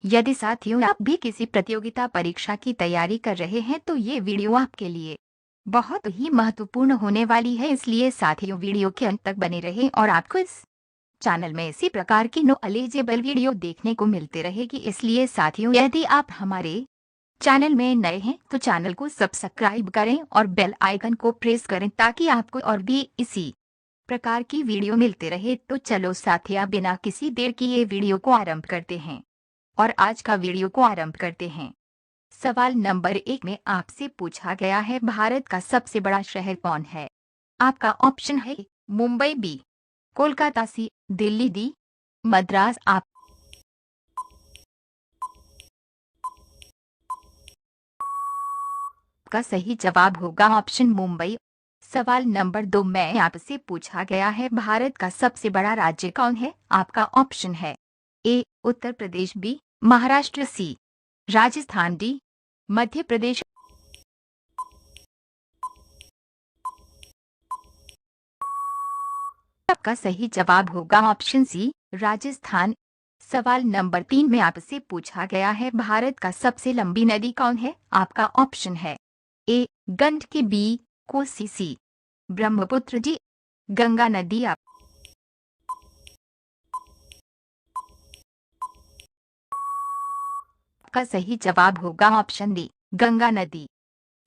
यदि साथियों आप भी किसी प्रतियोगिता परीक्षा की तैयारी कर रहे हैं तो ये वीडियो आपके लिए बहुत ही महत्वपूर्ण होने वाली है, इसलिए साथियों वीडियो के अंत तक बने रहें और आपको इस चैनल में इसी प्रकार की नॉलेजेबल वीडियो देखने को मिलते रहेगी। इसलिए साथियों, यदि आप हमारे चैनल में नए हैं तो चैनल को सब्सक्राइब करें और बेल आइकन को प्रेस करें ताकि आपको और भी इसी प्रकार की वीडियो मिलते रहे। तो चलो साथिया, बिना किसी देर की ये वीडियो को आरंभ करते हैं और आज का वीडियो को आरंभ करते हैं। सवाल नंबर 1 में आपसे पूछा गया है, भारत का सबसे बड़ा शहर कौन है? आपका ऑप्शन है मुंबई, बी कोलकाता, सी दिल्ली, डी मद्रास। आपका सही जवाब होगा ऑप्शन मुंबई। सवाल नंबर 2 में आपसे पूछा गया है, भारत का सबसे बड़ा राज्य कौन है? आपका ऑप्शन है ए उत्तर प्रदेश, बी महाराष्ट्र, सी राजस्थान, डी मध्य प्रदेश। आपका सही जवाब होगा ऑप्शन सी राजस्थान। सवाल नंबर 3 में आपसे पूछा गया है, भारत का सबसे लंबी नदी कौन है? आपका ऑप्शन है ए गंडकी, बी कोसी, सी ब्रह्मपुत्र, डी गंगा नदी। आपका सही जवाब होगा ऑप्शन डी गंगा नदी।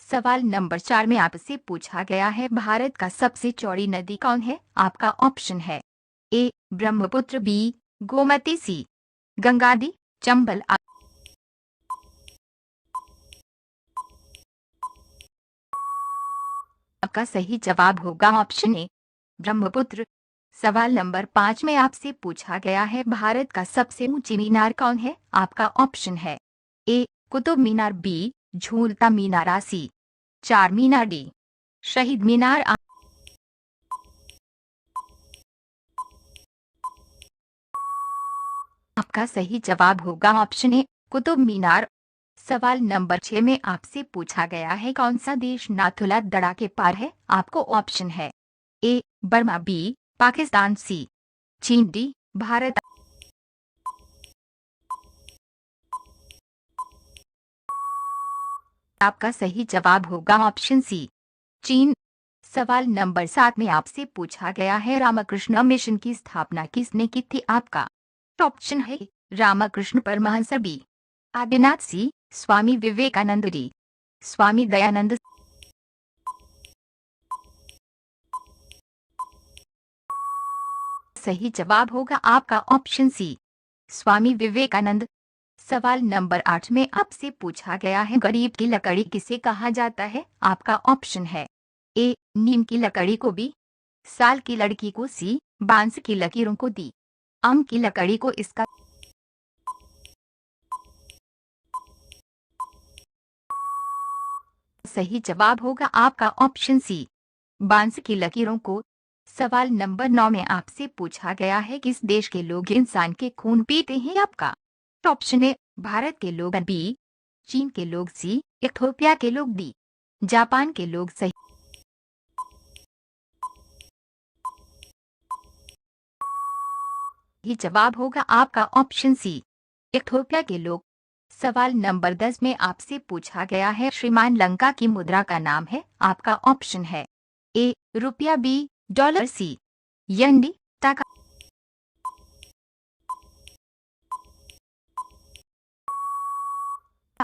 सवाल नंबर 4 में आपसे पूछा गया है, भारत का सबसे चौड़ी नदी कौन है? आपका ऑप्शन है ए ब्रह्मपुत्र, बी गोमती, सी गंगा, डी चंबल। आपका सही जवाब होगा ऑप्शन ए ब्रह्मपुत्र। सवाल नंबर 5 में आपसे पूछा गया है, भारत का सबसे ऊंची मीनार कौन है? आपका ऑप्शन है ए कुतुब मीनार, बी झूलता मीनार, सी चार मीनार, डी शहीद मीनार। आपका सही जवाब होगा ऑप्शन ए कुतुब मीनार। सवाल नंबर 6 में आपसे पूछा गया है, कौन सा देश नाथुला दड़ा के पार है? आपको ऑप्शन है ए बर्मा, बी पाकिस्तान, सी चीन, डी भारत। आपका सही जवाब होगा ऑप्शन सी चीन। सवाल नंबर 7 में आपसे पूछा गया है, रामकृष्ण मिशन की स्थापना किसने की थी? आपका ऑप्शन है रामकृष्ण परमहंस, बी आदिनाथ, सी स्वामी विवेकानंद, डी स्वामी दयानंद। सही जवाब होगा आपका ऑप्शन सी स्वामी विवेकानंद। सवाल नंबर 8 में आपसे पूछा गया है, गरीब की लकड़ी किसे कहा जाता है? आपका ऑप्शन है ए नीम की लकड़ी को, बी साल की लड़की को, सी बांस की लकीरों को, दी आम की लकड़ी को। इसका सही जवाब होगा आपका ऑप्शन सी बांस की लकीरों को। सवाल नंबर 9 में आपसे पूछा गया है, किस देश के लोग इंसान के खून पीते हैं? आपका ऑप्शन है भारत के लोग, बी चीन के लोग, सी इथियोपिया के लोग, डी जापान के लोग। सही जवाब होगा आपका ऑप्शन सी इथियोपिया के लोग। सवाल नंबर 10 में आपसे पूछा गया है, श्रीमान लंका की मुद्रा का नाम है? आपका ऑप्शन है ए रुपया, बी डॉलर, सी यन, डी टाका।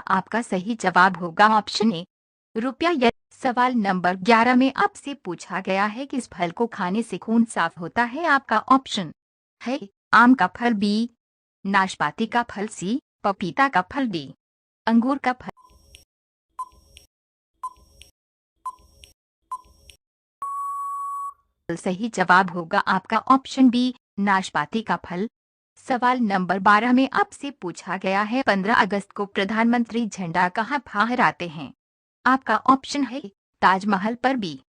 आपका सही जवाब होगा ऑप्शन ए रुपया या। सवाल नंबर 11 में आपसे पूछा गया है, किस फल को खाने से खून साफ होता है? आपका ऑप्शन है आम का फल, बी नाशपाती का फल, सी पपीता का फल, डी अंगूर का फल। सही जवाब होगा आपका ऑप्शन बी नाशपाती का फल। सवाल नंबर 12 में आपसे पूछा गया है, 15 अगस्त को प्रधानमंत्री झंडा कहाँ फहराते हैं? आपका ऑप्शन है ताजमहल पर, बी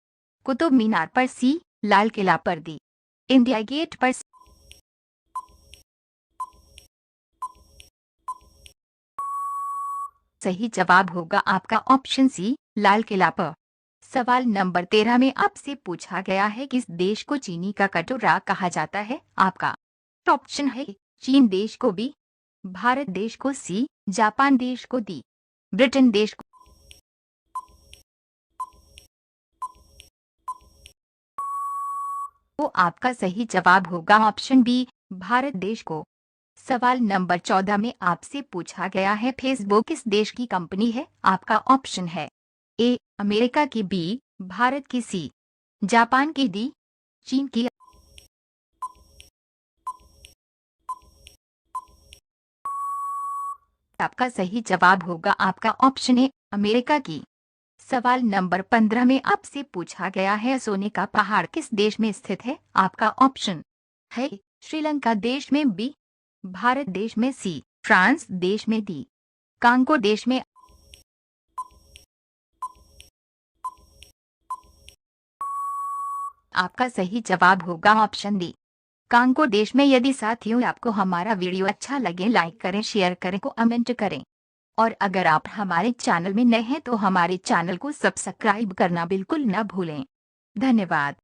कुतुब मीनार पर, सी लाल किला पर, डी इंडिया गेट पर। सही जवाब होगा आपका ऑप्शन सी लाल किला पर। सवाल नंबर 13 में आपसे पूछा गया है, किस देश को चीनी का कटोरा कहा जाता है? आपका ऑप्शन है चीन देश को, बी भारत देश को सी, जापान देश को डी, ब्रिटेन देश को। तो आपका सही जवाब होगा ऑप्शन बी, भारत देश को। सवाल नंबर 14 में आपसे पूछा गया है फेसबुक किस देश की कंपनी है। आपका ऑप्शन है ए, अमेरिका की, बी, भारत की, सी, जापान की, डी, चीन की। आपका सही जवाब होगा आपका ऑप्शन है अमेरिका की। सवाल नंबर 15 में आपसे पूछा गया है सोने का पहाड़ किस देश में स्थित है। आपका ऑप्शन है श्रीलंका देश में, बी, भारत देश में, सी, फ्रांस देश में, डी, कांगो देश में। आपका सही जवाब होगा ऑप्शन डी, कांगो देश में। यदि साथियों आपको हमारा वीडियो अच्छा लगे लाइक करें, शेयर करें, कमेंट करें। और अगर आप हमारे चैनल में नए हैं तो हमारे चैनल को सब्सक्राइब करना बिल्कुल न भूलें। धन्यवाद।